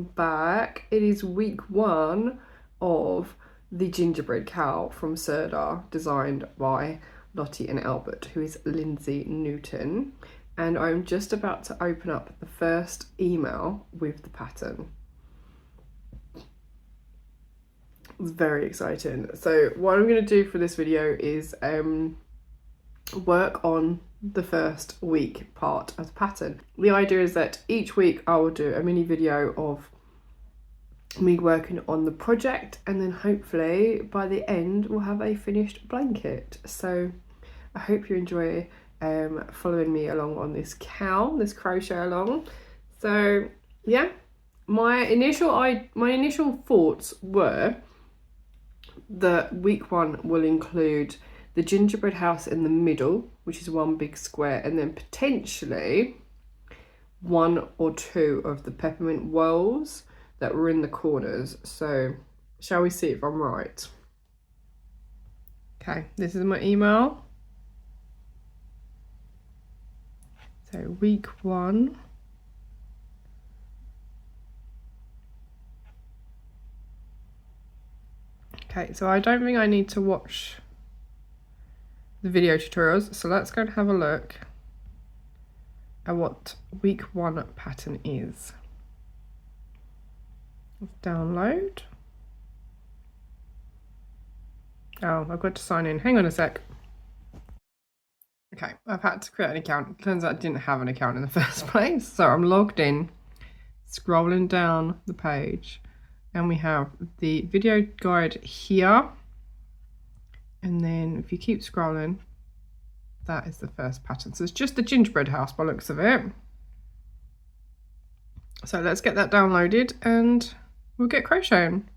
welcome back. It is week 1 of the Gingerbread CAL from Sirdar, designed by Lottie and Albert, who is Lindsey Newns. And I'm just about to open up the first email with the pattern. It's very exciting. So what I'm going to do for this video is work on the first week part of the pattern. The idea is that each week I will do a mini video of me working on the project, and then hopefully by the end we'll have a finished blanket. So I hope you enjoy following me along on this CAL, this crochet along. So yeah, my initial thoughts were that week 1 will include the gingerbread house in the middle, which is one big square, and then potentially 1 or 2 of the peppermint whirls that were in the corners. So shall we see if I'm right? Okay, this is my email. So week 1. Okay, so I don't think I need to watch the video tutorials, so let's go and have a look at what week 1 pattern is. Let's download. Oh, I've got to sign in. Hang on a sec. Okay, I've had to create an account. It turns out I didn't have an account in the first place, so I'm logged in, scrolling down the page, and we have the video guide here. And then if you keep scrolling, that is the first pattern. So it's just the gingerbread house by looks of it. So let's get that downloaded and we'll get crocheting.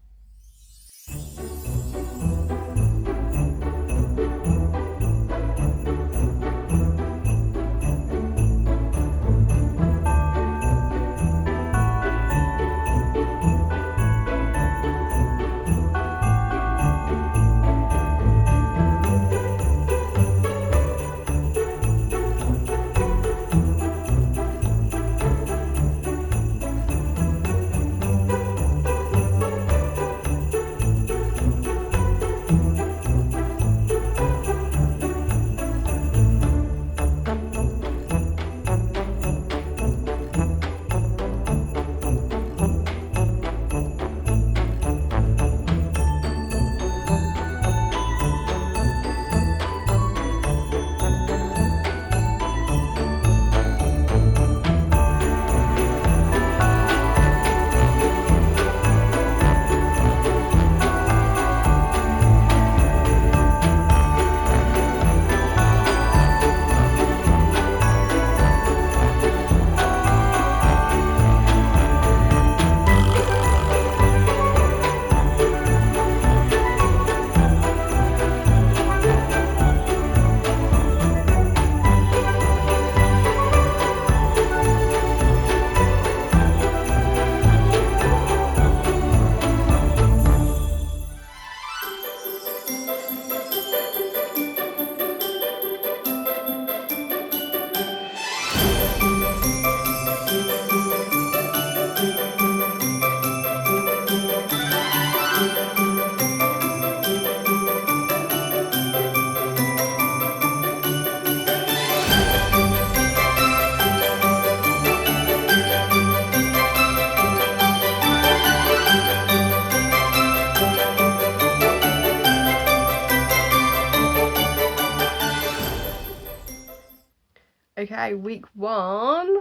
Okay, week 1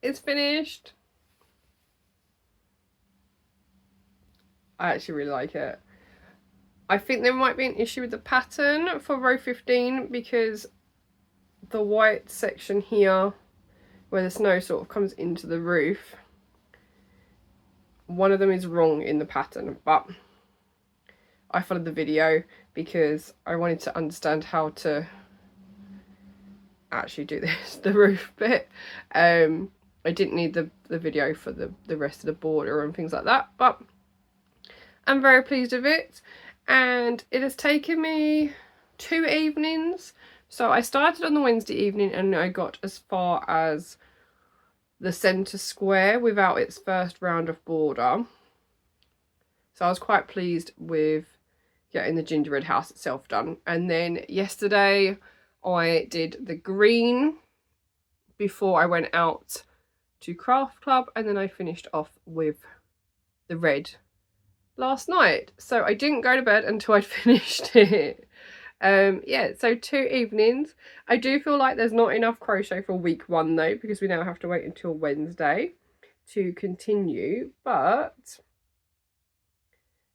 is finished. I actually really like it. I think there might be an issue with the pattern for row 15 because the white section here where the snow sort of comes into the roof, one of them is wrong in the pattern, but I followed the video because I wanted to understand how to actually do this, the roof bit. I didn't need the video for the rest of the border and things like that, but I'm very pleased with it. And it has taken me 2 evenings. So I started on the Wednesday evening and I got as far as the centre square without its first round of border. So I was quite pleased with getting the gingerbread house itself done. And then yesterday I did the green before I went out to craft club, and then I finished off with the red last night. So I didn't go to bed until I'd finished it. Yeah, so 2 evenings. I do feel like there's not enough crochet for week 1 though, because we now have to wait until Wednesday to continue, but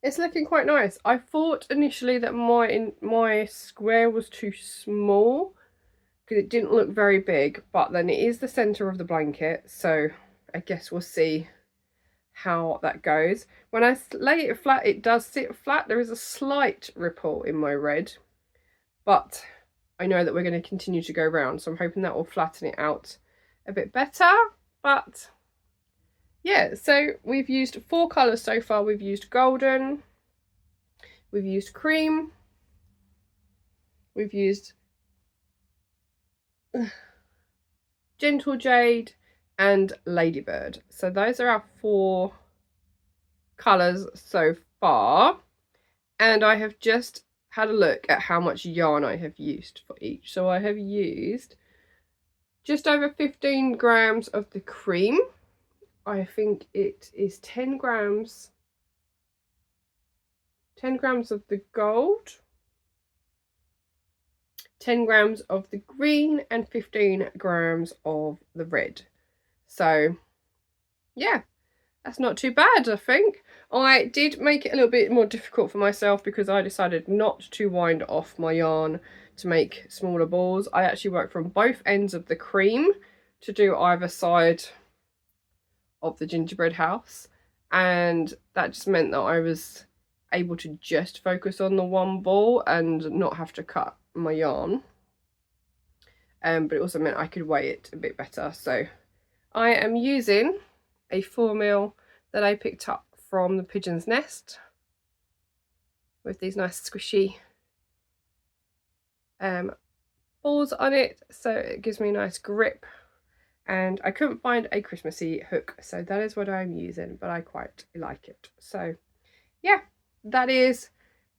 it's looking quite nice. I thought initially that my square was too small because it didn't look very big, but then it is the center of the blanket, so I guess we'll see how that goes. When I lay it flat, it does sit flat. There is a slight ripple in my red, but I know that we're going to continue to go round, so I'm hoping that will flatten it out a bit better. But yeah, so we've used 4 colours so far. We've used golden, we've used cream, we've used gentle jade and ladybird. So those are our 4 colours so far, and I have just had a look at how much yarn I have used for each. So I have used just over 15 grams of the cream. I think it is 10 grams of the gold, 10 grams of the green, and 15 grams of the red. So yeah, that's not too bad, I think. I did make it a little bit more difficult for myself because I decided not to wind off my yarn to make smaller balls. I actually worked from both ends of the cream to do either side of the gingerbread house, and that just meant that I was able to just focus on the one ball and not have to cut my yarn. But it also meant I could weigh it a bit better. So I am using a 4mm that I picked up from the Pigeon's Nest with these nice squishy balls on it, so it gives me a nice grip. And I couldn't find a Christmassy hook, so that is what I'm using, but I quite like it. So yeah, that is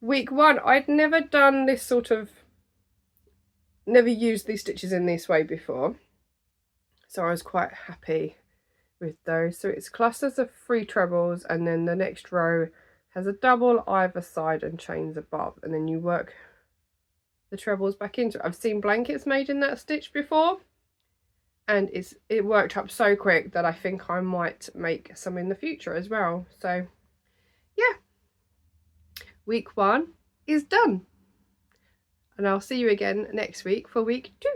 week 1. I'd never done this never used these stitches in this way before, so I was quite happy with those. So it's clusters of 3 trebles, and then the next row has a double either side and chains above, and then you work the trebles back into it. I've seen blankets made in that stitch before, and it worked up so quick that I think I might make some in the future as well. So yeah, week 1 is done, and I'll see you again next week for week 2.